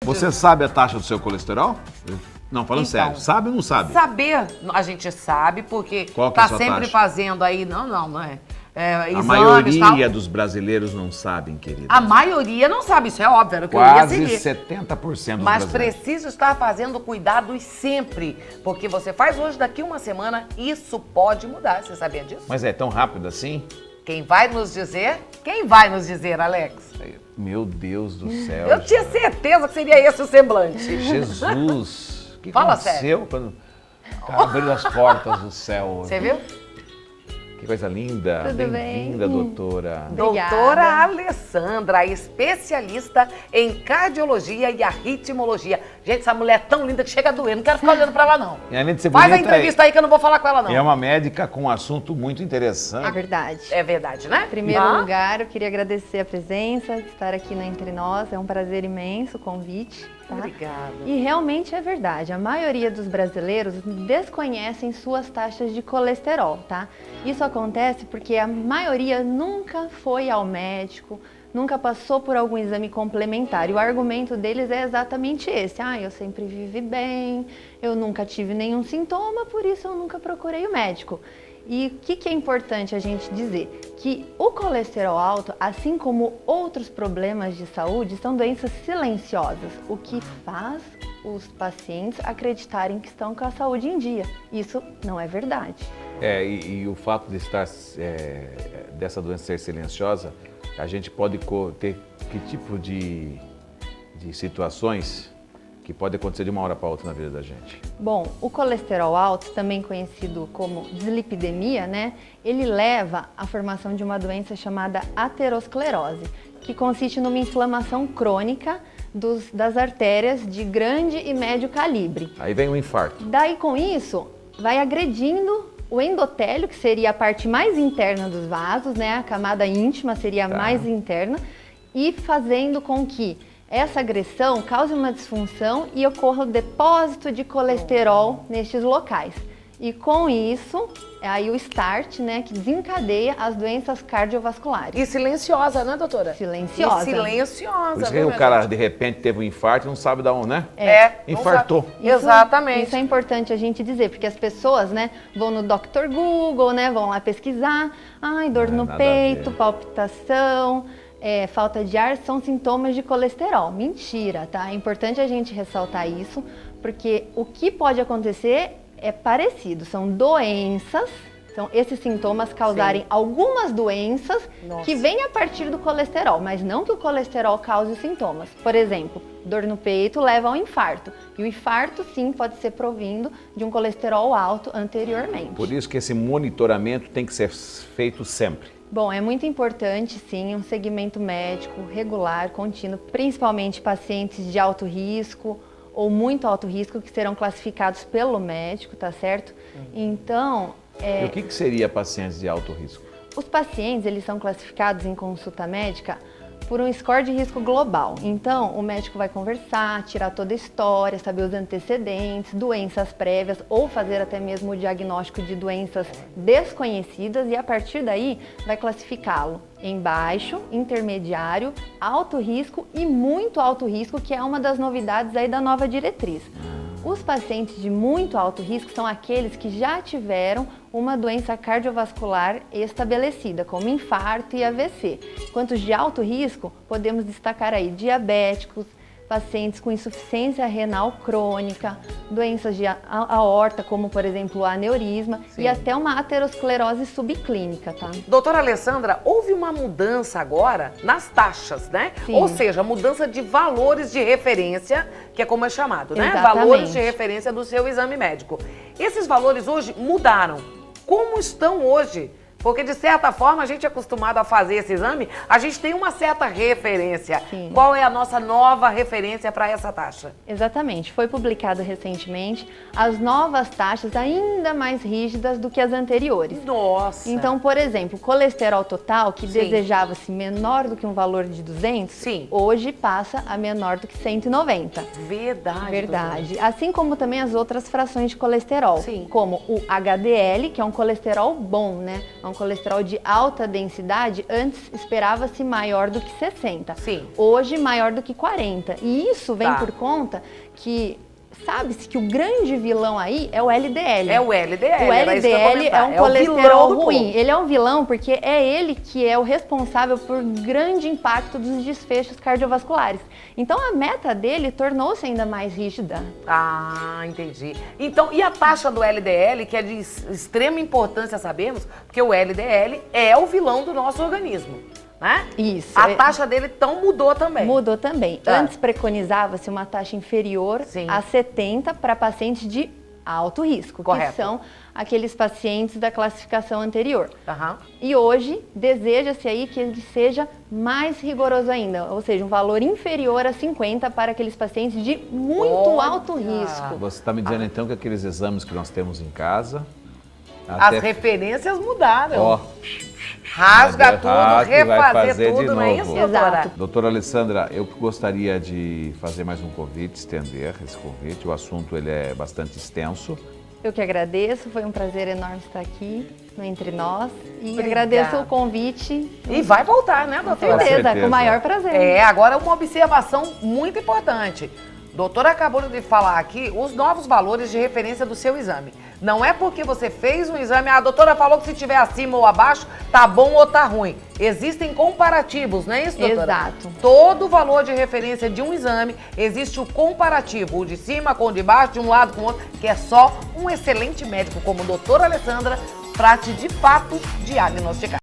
Você sabe a taxa do seu colesterol? Não, falando sério, sabe ou não sabe? Saber, a gente sabe, porque Qual que é a tá sua sempre taxa? fazendo aí, não é. A Exames, maioria tal. dos brasileiros não sabem, querida. A maioria não sabe, isso é óbvio, era o que eu ia Quase seguir. 70% dos Mas brasileiros. preciso estar fazendo cuidados sempre, porque você faz hoje, daqui uma semana, isso pode mudar. Você sabia disso? Mas é tão rápido assim? Quem vai nos dizer? Quem vai nos dizer, Alex? Meu Deus do céu. Eu tinha certeza que seria esse o semblante. Jesus. O que Fala aconteceu quando abriram as portas do céu? Você viu? Que coisa linda. Tudo Bem-vinda, bem? doutora. Obrigada. Doutora Alessandra, especialista em cardiologia e arritmologia. Gente, essa mulher é tão linda que chega a doer. Não quero ficar olhando pra lá, não. E além de ser Faz a bonita, entrevista aí que eu não vou falar com ela, não. é uma médica com um assunto muito interessante. É verdade. É verdade, né? Em primeiro Tá? lugar, eu queria agradecer a presença, estar aqui no Entre Nós. É um prazer imenso o convite. Tá? Obrigada. E realmente é verdade, a maioria dos brasileiros desconhecem suas taxas de colesterol, tá? Isso acontece porque a maioria nunca foi ao médico, nunca passou por algum exame complementar. E o argumento deles é exatamente esse: eu sempre vivi bem, eu nunca tive nenhum sintoma, por isso eu nunca procurei o médico. E o que é importante a gente dizer? Que o colesterol alto, assim como outros problemas de saúde, são doenças silenciosas, o que faz os pacientes acreditarem que estão com a saúde em dia. Isso não é verdade. E o fato de estar dessa doença ser silenciosa, a gente pode ter que tipo de situações que pode acontecer de uma hora para outra na vida da gente? Bom, o colesterol alto, também conhecido como dislipidemia, né? Ele leva à formação de uma doença chamada aterosclerose, que consiste numa inflamação crônica das artérias de grande e médio calibre. Aí vem o infarto. Daí, com isso, vai agredindo o endotélio, que seria a parte mais interna dos vasos, né? A camada íntima seria a mais interna, e fazendo com que essa agressão cause uma disfunção e ocorra o depósito de colesterol nestes locais. E com isso, é aí o start, né, que desencadeia as doenças cardiovasculares. E silenciosa, né, doutora? Silenciosa. E silenciosa. Por isso viu, que o minha cara gente? de repente teve um infarto e não sabe de onde, né? Não Infartou. sabe. Exatamente. Isso é importante a gente dizer, porque as pessoas, né, vão no Dr. Google, né, vão lá pesquisar, dor no nada a peito, ver. palpitação, falta de ar, são sintomas de colesterol. Mentira, tá? É importante a gente ressaltar isso, porque o que pode acontecer é parecido, são doenças, são esses sintomas causarem algumas doenças que vêm a partir do colesterol, mas não que o colesterol cause os sintomas. Por exemplo, dor no peito leva ao infarto, e o infarto sim pode ser provindo de um colesterol alto anteriormente. Por isso que esse monitoramento tem que ser feito sempre. Bom, é muito importante, sim, um segmento médico regular, contínuo, principalmente pacientes de alto risco ou muito alto risco, que serão classificados pelo médico, tá certo? Então, E o que seria pacientes de alto risco? os pacientes, eles são classificados em consulta médica por um score de risco global. Então, o médico vai conversar, tirar toda a história, saber os antecedentes, doenças prévias ou fazer até mesmo o diagnóstico de doenças desconhecidas, e a partir daí vai classificá-lo em baixo, intermediário, alto risco e muito alto risco, que é uma das novidades aí da nova diretriz. Os pacientes de muito alto risco são aqueles que já tiveram uma doença cardiovascular estabelecida, como infarto e AVC. Enquanto os de alto risco, podemos destacar aí diabéticos, pacientes com insuficiência renal crônica, doenças de aorta, como por exemplo o aneurisma, e até uma aterosclerose subclínica, tá? Doutora Alessandra, houve uma mudança agora nas taxas, né? Sim. Ou seja, mudança de valores de referência, que é como é chamado, né? Exatamente. Valores de referência do seu exame médico. Esses valores hoje mudaram. Como estão hoje? Porque, de certa forma, a gente é acostumado a fazer esse exame, a gente tem uma certa referência. Sim. Qual é a nossa nova referência para essa taxa? Exatamente, foi publicado recentemente as novas taxas ainda mais rígidas do que as anteriores. Nossa! Então, por exemplo, o colesterol total, que Sim. desejava-se menor do que um valor de 200, Sim. hoje passa a menor do que 190. Verdade. Verdade. Assim como também as outras frações de colesterol, Sim. como o HDL, que é um colesterol bom, né? É um colesterol de alta densidade, antes esperava-se maior do que 60. Sim. Hoje, maior do que 40. E isso vem Tá. por conta que sabe-se que o grande vilão aí é o LDL. É o LDL. O era isso que eu ia LDL é comentar. um o vilão colesterol do ruim. povo. Ele é um vilão porque é ele que é o responsável por grande impacto dos desfechos cardiovasculares. Então a meta dele tornou-se ainda mais rígida. Ah, entendi. Então, e a taxa do LDL, que é de extrema importância sabermos, porque o LDL é o vilão do nosso organismo, né? Isso. A taxa dele, então, mudou também. Mudou também. Tá. Antes preconizava-se uma taxa inferior Sim. a 70 para pacientes de alto risco, Correto. que são aqueles pacientes da classificação anterior. Aham. E hoje, deseja-se aí que ele seja mais rigoroso ainda, ou seja, um valor inferior a 50 para aqueles pacientes de muito Olha! alto risco. Você está me dizendo então que aqueles exames que nós temos em casa, As referências mudaram. ó, Rasga tudo, rasga e vai refazer fazer de tudo, não é novo. isso, doutora? Exato. Doutora Alessandra, eu gostaria de fazer mais um convite, estender esse convite. O assunto ele é bastante extenso. Eu que agradeço, foi um prazer enorme estar aqui no Entre Nós e Obrigada. agradeço o convite. E vai voltar, né, Com doutora? certeza, certeza. com o maior prazer. É, agora uma observação muito importante. O doutor acabou de falar aqui os novos valores de referência do seu exame. Não é porque você fez um exame, a doutora falou que se tiver acima ou abaixo, tá bom ou tá ruim. Existem comparativos, não é isso, doutora? Exato. Todo valor de referência de um exame, existe o comparativo, o de cima com o de baixo, de um lado com o outro, que é só um excelente médico como a doutora Alessandra pra te, de fato, diagnosticar.